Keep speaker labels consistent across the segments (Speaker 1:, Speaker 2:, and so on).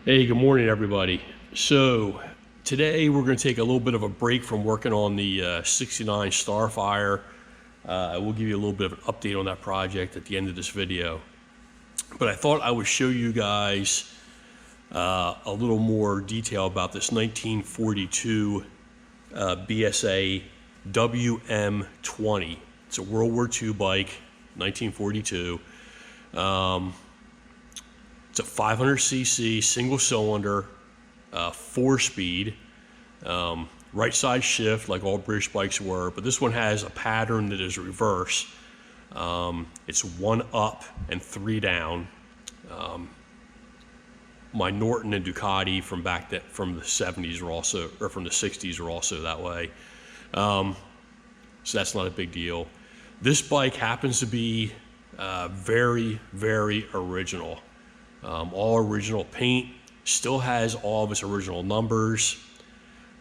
Speaker 1: Hey, good morning, everybody. So today we're going to take a little bit of a break from working on the 69 Starfire. We'll give you a little bit of an update on that project at the end of this video. But I thought I would show you guys a little more detail about this 1942 BSA WM20. It's a World War II bike, 1942. It's a 500cc single cylinder, 4-speed, right side shift like all British bikes were, but this one has a pattern that is reverse. It's 1 up and 3 down. My Norton and Ducati from from the 70s were also, or from the 60s were also that way. So that's not a big deal. This bike happens to be very, very original. All original paint, still has all of its original numbers.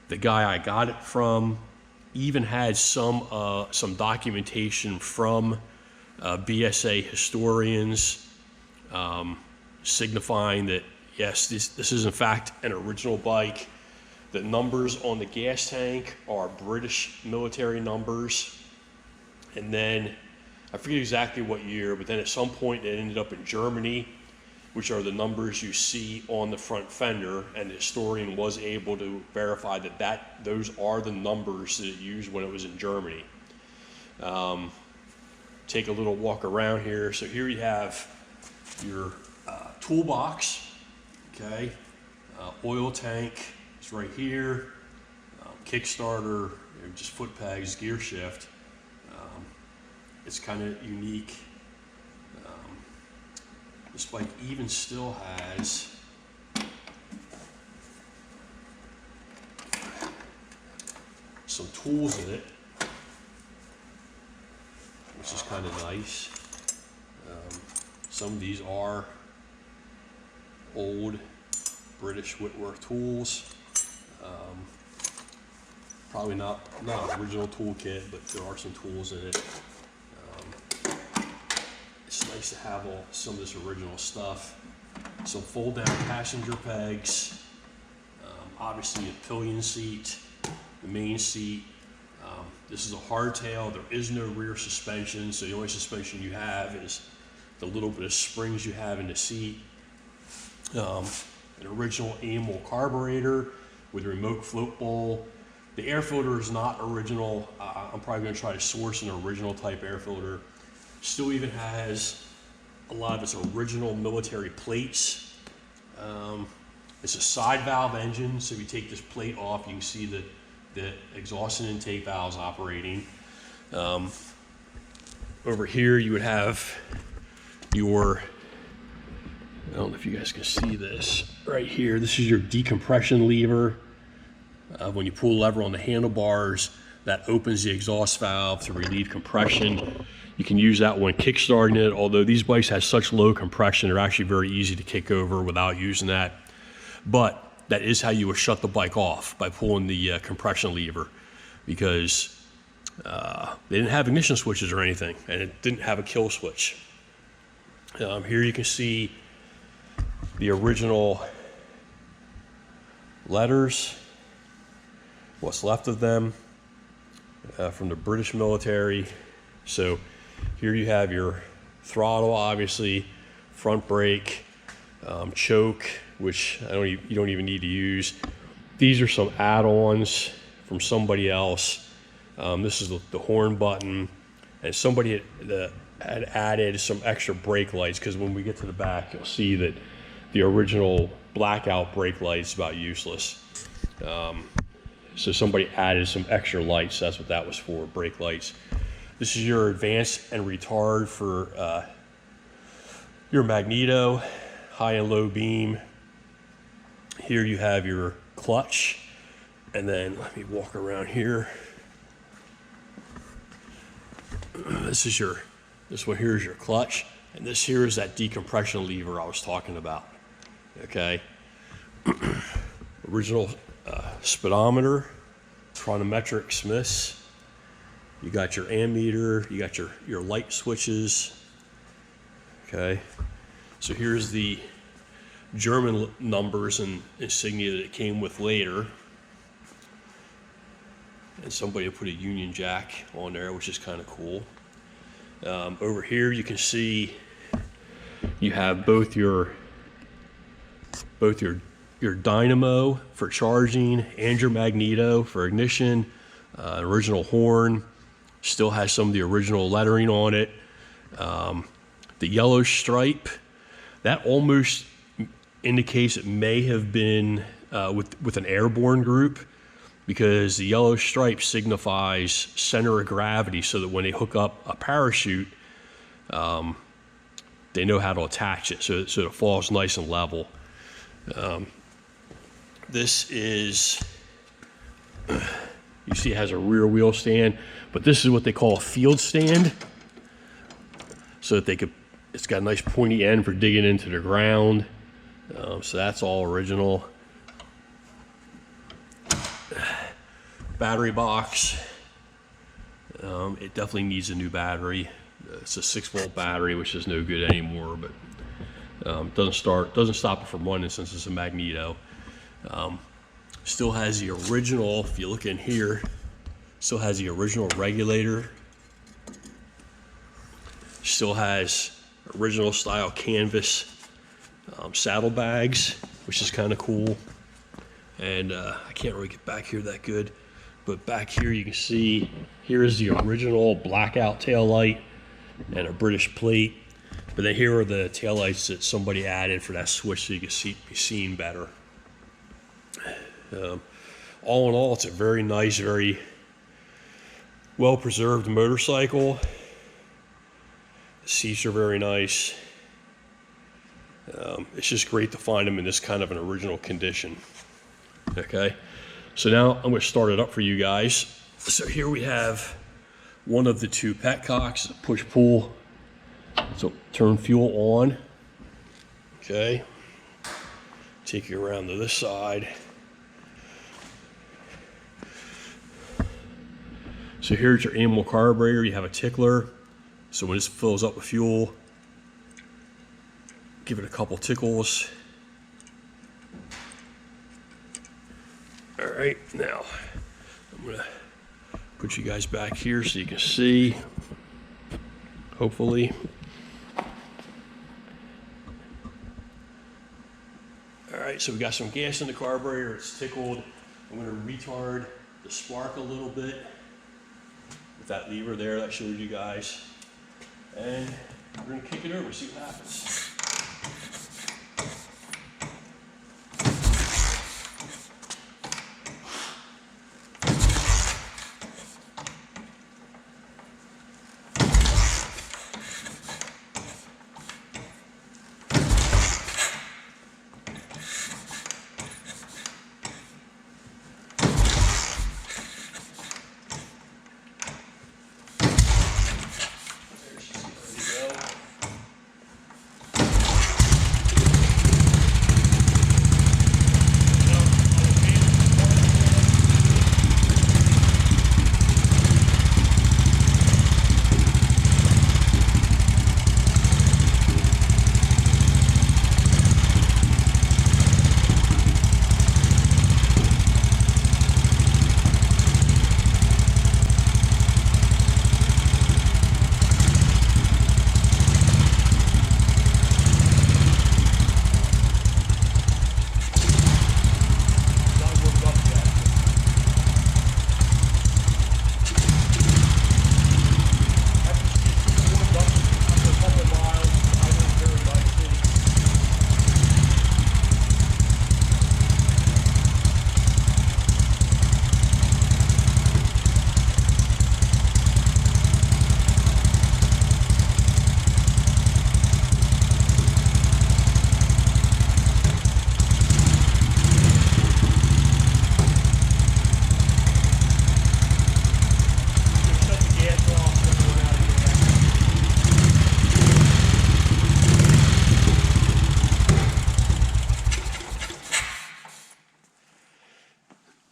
Speaker 1: The guy I got it from even had some documentation from BSA historians signifying that yes, this is in fact an original bike. The numbers on the gas tank are British military numbers, and then I forget exactly what year, but then at some point it ended up in Germany, which are the numbers you see on the front fender, and the historian was able to verify that those are the numbers that it used when it was in Germany. Take a little walk around here. So here you have your toolbox, okay? Oil tank is right here. Kickstarter, just foot pegs, gear shift. It's kind of unique. This bike even still has some tools in it, which is kind of nice. Some of these are old British Whitworth tools. Probably not an original toolkit, but there are some tools in it. It's nice to have some of this original stuff. Some fold down passenger pegs, obviously a pillion seat, the main seat. This is a hardtail. There is no rear suspension, so the only suspension you have is the little bit of springs you have in the seat. An original Amel carburetor with a remote float bowl. The air filter is not original. I'm probably going to try to source an original type air filter. Still even has a lot of its original military plates. It's a side valve engine, so if you take this plate off, you can see the exhaust and intake valves operating. Over here you would have your, I don't know if you guys can see this, right here, this is your decompression lever. When you pull the lever on the handlebars, that opens the exhaust valve to relieve compression. You can use that when kickstarting it, although these bikes have such low compression, they're actually very easy to kick over without using that. But that is how you would shut the bike off, by pulling the compression lever, because they didn't have ignition switches or anything, and it didn't have a kill switch. Here you can see the original letters, what's left of them from the British military. So here you have your throttle, obviously, front brake, choke, which you don't even need to use. These are some add-ons from somebody else. This is the horn button, and somebody had added some extra brake lights, because when we get to the back, you'll see that the original blackout brake light's about useless. So somebody added some extra lights. That's what that was for, brake lights. This is your advance and retard for your magneto, high and low beam. Here you have your clutch, and then let me walk around here. This one here is your clutch, and this here is that decompression lever I was talking about. Okay. Original speedometer, chronometric Smiths. You got your ammeter, you got your light switches. Okay, so here's the German numbers and insignia that it came with later. And somebody put a Union Jack on there, which is kind of cool. Over here you can see you have both your dynamo for charging and your magneto for ignition. Original horn, still has some of the original lettering on it. The yellow stripe, that almost indicates it may have been with an airborne group, because the yellow stripe signifies center of gravity, so that when they hook up a parachute, they know how to attach it so it falls nice and level. This is, you see it has a rear wheel stand, but this is what they call a field stand, so that it's got a nice pointy end for digging into the ground. So that's all original. Battery box, it definitely needs a new battery. It's a 6-volt battery, which is no good anymore, but doesn't stop it from running since it's a magneto. Still has the original, if you look in here, still has the original regulator. Still has original style canvas saddlebags, which is kind of cool. And I can't really get back here that good, but back here you can see, here is the original blackout tail light and a British plate. But then here are the tail lights that somebody added for that switch, so you can be seen better. All in all, it's a very nice, very well preserved motorcycle. The seats are very nice. It's just great to find them in this kind of an original condition. Okay, so now I'm going to start it up for you guys. So here we have one of the two petcocks, push-pull. So turn fuel on. Okay, take you around to this side. So here's your animal carburetor. You have a tickler. So when this fills up with fuel, give it a couple tickles. All right, now I'm gonna put you guys back here so you can see, hopefully. All right, so we got some gas in the carburetor, it's tickled. I'm gonna retard the spark a little bit with that lever there that I showed you guys. And we're gonna kick it over, see what happens.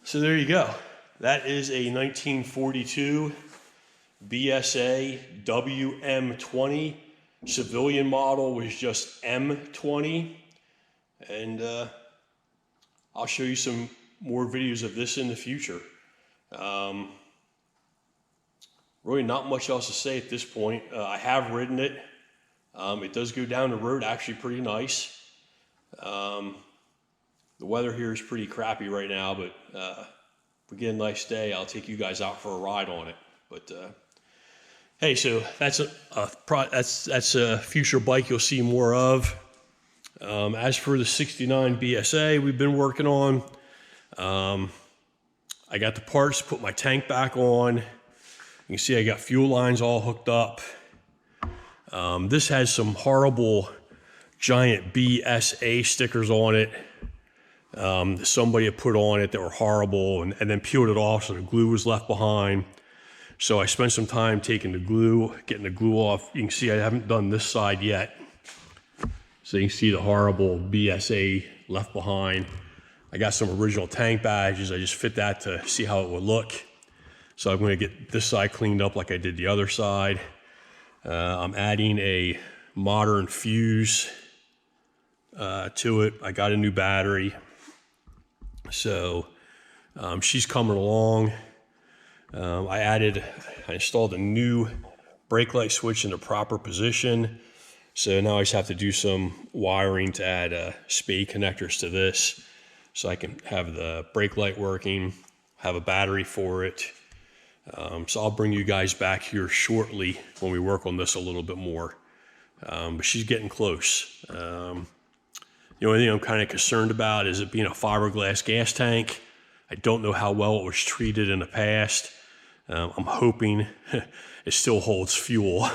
Speaker 1: So there you go. That is a 1942 BSA WM20. Civilian model was just M20. and I'll show you some more videos of this in the future. Really not much else to say at this point. I have ridden it. It does go down the road actually pretty nice. The weather here is pretty crappy right now, but if we get a nice day, I'll take you guys out for a ride on it. But hey, so that's a future bike you'll see more of. As for the 69 BSA we've been working on, I got the parts, put my tank back on. You can see I got fuel lines all hooked up. This has some horrible giant BSA stickers on it. Somebody had put on it that were horrible and then peeled it off, so the glue was left behind. So I spent some time taking the glue, getting the glue off. You can see I haven't done this side yet. So you can see the horrible BSA left behind. I got some original tank badges. I just fit that to see how it would look. So I'm going to get this side cleaned up like I did the other side. I'm adding a modern fuse to it. I got a new battery. So she's coming along. I installed a new brake light switch in the proper position. So now I just have to do some wiring to add spade connectors to this so I can have the brake light working, have a battery for it. So I'll bring you guys back here shortly when we work on this a little bit more. But she's getting close. The only thing I'm kind of concerned about is it being a fiberglass gas tank. I don't know how well it was treated in the past. I'm hoping it still holds fuel.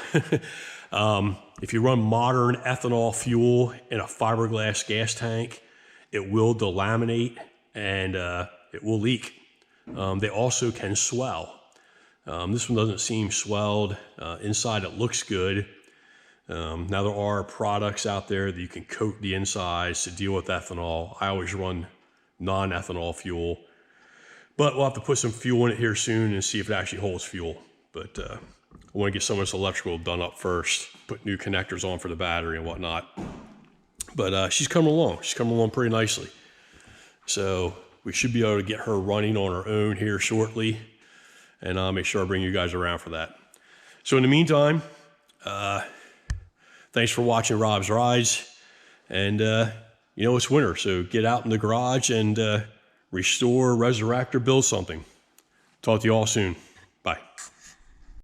Speaker 1: If you run modern ethanol fuel in a fiberglass gas tank, it will delaminate and it will leak. They also can swell. This one doesn't seem swelled. Inside it looks good. Now there are products out there that you can coat the insides to deal with ethanol. I always run non-ethanol fuel, but we'll have to put some fuel in it here soon and see if it actually holds fuel. But I want to get some of this electrical done up first, put new connectors on for the battery and whatnot. But she's coming along. She's coming along pretty nicely. So we should be able to get her running on her own here shortly, and I'll make sure I bring you guys around for that. So in the meantime, thanks for watching Rob's Rides. And, it's winter, so get out in the garage and restore, resurrect, or build something. Talk to you all soon. Bye.